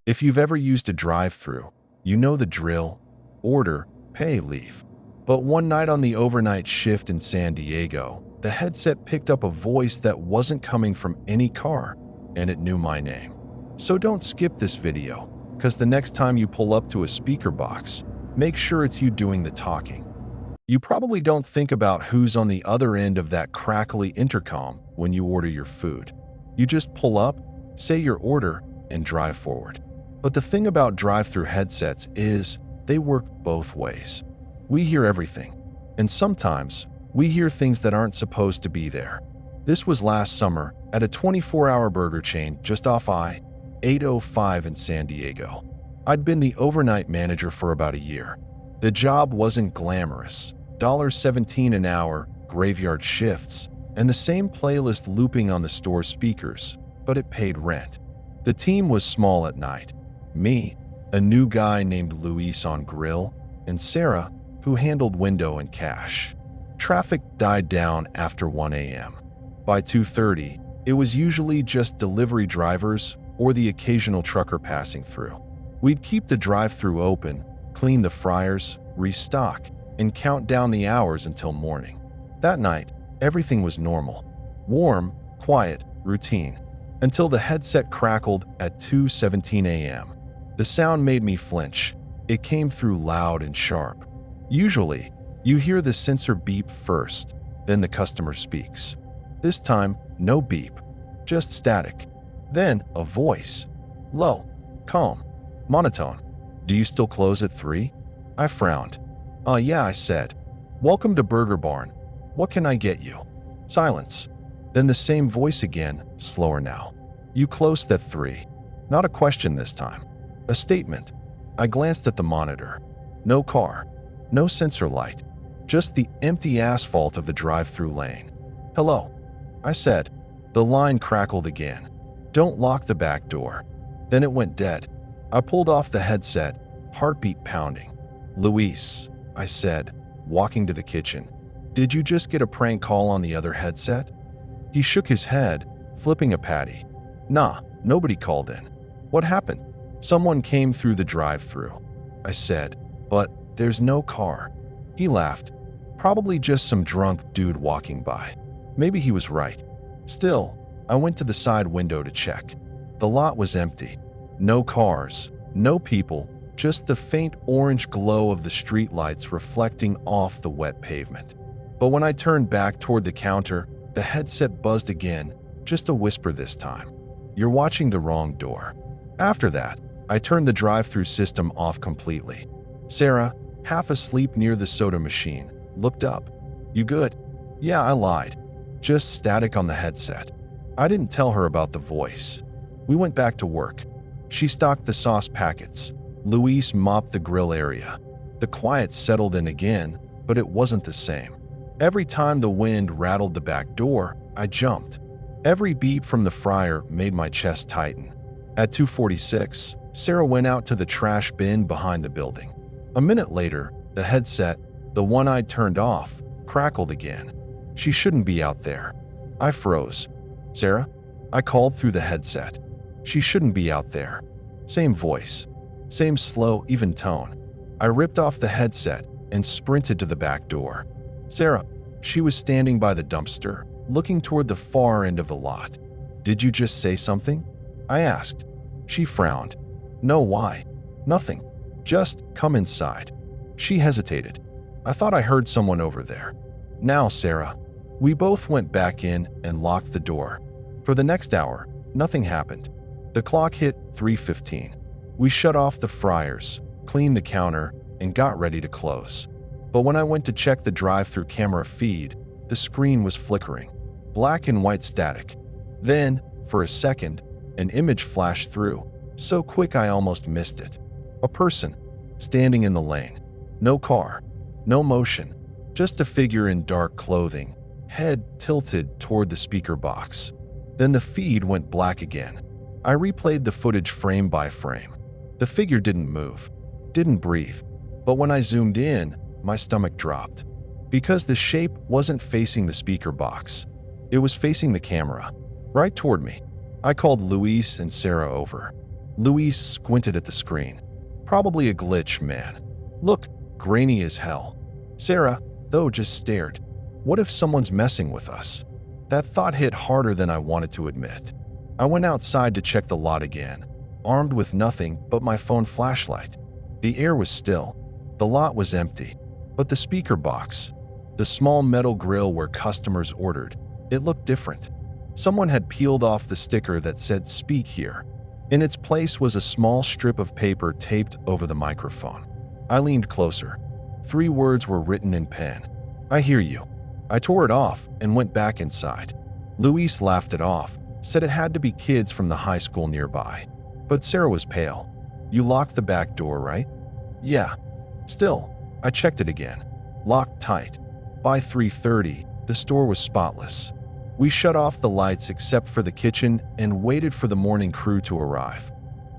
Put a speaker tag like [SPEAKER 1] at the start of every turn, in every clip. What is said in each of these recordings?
[SPEAKER 1] If you've ever used a drive-thru, you know the drill: order, pay, leave. But one night on the overnight shift in San Diego, the headset picked up a voice that wasn't coming from any car, and it knew my name. So don't skip this video, because the next time you pull up to a speaker box, make sure it's you doing the talking. You probably don't think about who's on the other end of that crackly intercom when you order your food. You just pull up, say your order, and drive forward. But the thing about drive-thru headsets is they work both ways. We hear everything, and sometimes we hear things that aren't supposed to be there. This was last summer at a 24-hour burger chain just off I-805 in San Diego. I'd been the overnight manager for about a year. The job wasn't glamorous. $17 an hour, graveyard shifts, and the same playlist looping on the store speakers, but it paid rent. The team was small at night. Me, a new guy named Luis on grill, and Sarah, who handled window and cash. Traffic died down after 1 a.m. By 2:30, it was usually just delivery drivers or the occasional trucker passing through. We'd keep the drive-thru open, clean the fryers, restock, and count down the hours until morning. That night, everything was normal. Warm, quiet, routine. Until the headset crackled at 2:17 a.m. The sound made me flinch. It came through loud and sharp. Usually, you hear the sensor beep first, then the customer speaks. This time, no beep, just static. Then, a voice. Low, calm, monotone. "Do you still close at 3? I frowned. Yeah, I said. "Welcome to Burger Barn. What can I get you?" Silence. Then the same voice again, slower now. "You closed at 3. Not a question this time. A statement. I glanced at the monitor. No car. No sensor light. Just the empty asphalt of the drive-thru lane. "Hello," I said. The line crackled again. "Don't lock the back door." Then it went dead. I pulled off the headset, heartbeat pounding. "Luis," I said, walking to the kitchen. "Did you just get a prank call on the other headset?" He shook his head, flipping a patty. "Nah, nobody called in." "What happened?" "Someone came through the drive-thru," I said, "but there's no car." He laughed. "Probably just some drunk dude walking by." Maybe he was right. Still, I went to the side window to check. The lot was empty. No cars, no people, just the faint orange glow of the streetlights reflecting off the wet pavement. But when I turned back toward the counter, the headset buzzed again, just a whisper this time. "You're watching the wrong door." After that, I turned the drive-thru system off completely. Sarah, half asleep near the soda machine, looked up. "You good?" "Yeah," I lied. "Just static on the headset." I didn't tell her about the voice. We went back to work. She stocked the sauce packets. Luis mopped the grill area. The quiet settled in again, but it wasn't the same. Every time the wind rattled the back door, I jumped. Every beep from the fryer made my chest tighten. At 2:46, Sarah went out to the trash bin behind the building. A minute later, the headset, the one I'd turned off, crackled again. She shouldn't be out there. I froze. "Sarah?" I called through the headset. She shouldn't be out there. Same voice. Same slow, even tone. I ripped off the headset and sprinted to the back door. "Sarah." She was standing by the dumpster, looking toward the far end of the lot. "Did you just say something?" I asked. She frowned. "No, why?" "Nothing. Just come inside." She hesitated. "I thought I heard someone over there." "Now, Sarah." We both went back in and locked the door. For the next hour, nothing happened. The clock hit 3:15. We shut off the fryers, cleaned the counter, and got ready to close. But when I went to check the drive-thru camera feed, the screen was flickering. Black and white static. Then, for a second, an image flashed through, so quick I almost missed it. A person, standing in the lane. No car, no motion, just a figure in dark clothing, head tilted toward the speaker box. Then the feed went black again. I replayed the footage frame by frame. The figure didn't move, didn't breathe, but when I zoomed in, my stomach dropped. Because the shape wasn't facing the speaker box. It was facing the camera, right toward me. I called Luis and Sarah over. Louise squinted at the screen. Probably a glitch, man. Look, grainy as hell. Sarah, though, just stared. What if someone's messing with us? That thought hit harder than I wanted to admit. I went outside to check the lot again, armed with nothing but my phone flashlight. The air was still. The lot was empty. But the speaker box, the small metal grill where customers ordered, it looked different. Someone had peeled off the sticker that said "Speak Here." In its place was a small strip of paper taped over the microphone. I leaned closer. 3 words were written in pen. "I hear you." I tore it off and went back inside. Luis laughed it off, said it had to be kids from the high school nearby. But Sarah was pale. "You locked the back door, right?" "Yeah." Still, I checked it again. Locked tight. By 3:30, the store was spotless. We shut off the lights except for the kitchen and waited for the morning crew to arrive.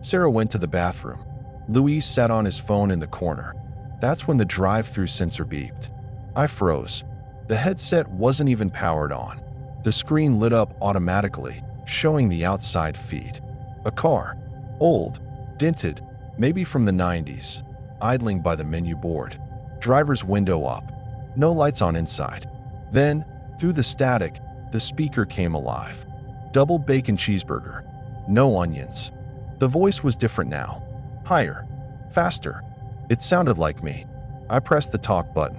[SPEAKER 1] Sarah went to the bathroom. Luis sat on his phone in the corner. That's when the drive-thru sensor beeped. I froze. The headset wasn't even powered on. The screen lit up automatically, showing the outside feed. A car. Old. Dented. Maybe from the 90s. Idling by the menu board. Driver's window up. No lights on inside. Then, through the static, the speaker came alive. Double bacon cheeseburger. No onions. The voice was different now. Higher. Faster. It sounded like me. I pressed the talk button.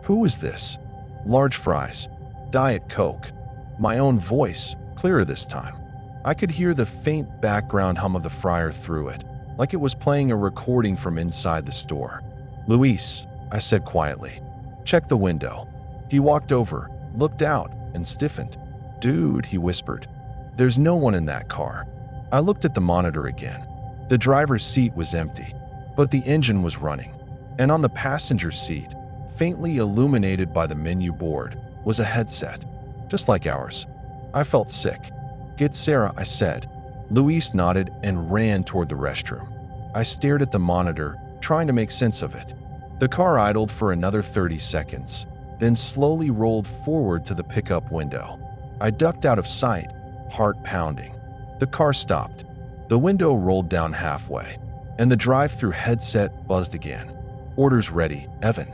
[SPEAKER 1] Who is this? Large fries. Diet Coke. My own voice, clearer this time. I could hear the faint background hum of the fryer through it, like it was playing a recording from inside the store. "Luis," I said quietly. "Check the window." He walked over, looked out, and stiffened. "Dude," he whispered. "There's no one in that car." I looked at the monitor again. The driver's seat was empty, but the engine was running. And on the passenger seat, faintly illuminated by the menu board, was a headset, just like ours. I felt sick. "Get Sarah," I said. Luis nodded and ran toward the restroom. I stared at the monitor, trying to make sense of it. The car idled for another 30 seconds, then slowly rolled forward to the pickup window. I ducked out of sight, heart pounding. The car stopped. The window rolled down halfway, and the drive-thru headset buzzed again. "Orders ready, Evan."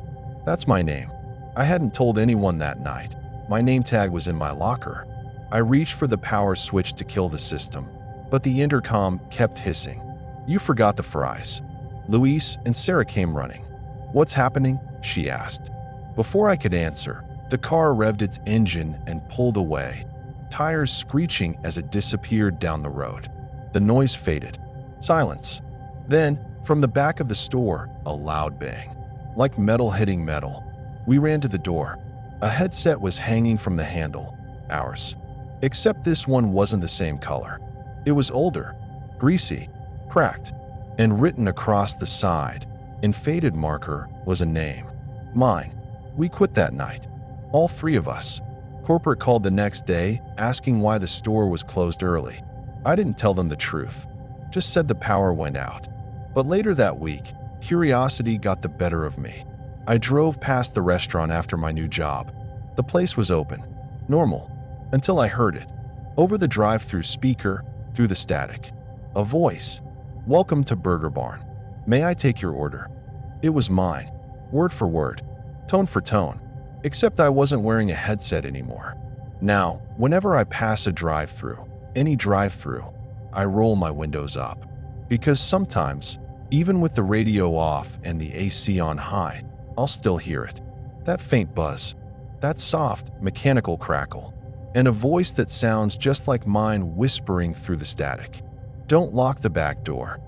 [SPEAKER 1] That's my name. I hadn't told anyone that night. My name tag was in my locker. I reached for the power switch to kill the system, but the intercom kept hissing. "You forgot the fries." Luis and Sarah came running. "What's happening?" she asked. Before I could answer, the car revved its engine and pulled away, tires screeching as it disappeared down the road. The noise faded. Silence. Then, from the back of the store, a loud bang. Like metal hitting metal. We ran to the door. A headset was hanging from the handle. Ours. Except this one wasn't the same color. It was older, greasy, cracked, and written across the side, in faded marker, was a name. Mine. We quit that night. All 3 of us. Corporate called the next day, asking why the store was closed early. I didn't tell them the truth. Just said the power went out. But later that week, curiosity got the better of me. I drove past the restaurant after my new job. The place was open. Normal. Until I heard it. Over the drive-thru speaker, through the static. A voice. "Welcome to Burger Barn. May I take your order?" It was mine. Word for word. Tone for tone. Except I wasn't wearing a headset anymore. Now, whenever I pass a drive-thru, any drive-thru, I roll my windows up. Because sometimes, even with the radio off and the AC on high, I'll still hear it. That faint buzz. That soft, mechanical crackle. And a voice that sounds just like mine whispering through the static. "Don't lock the back door.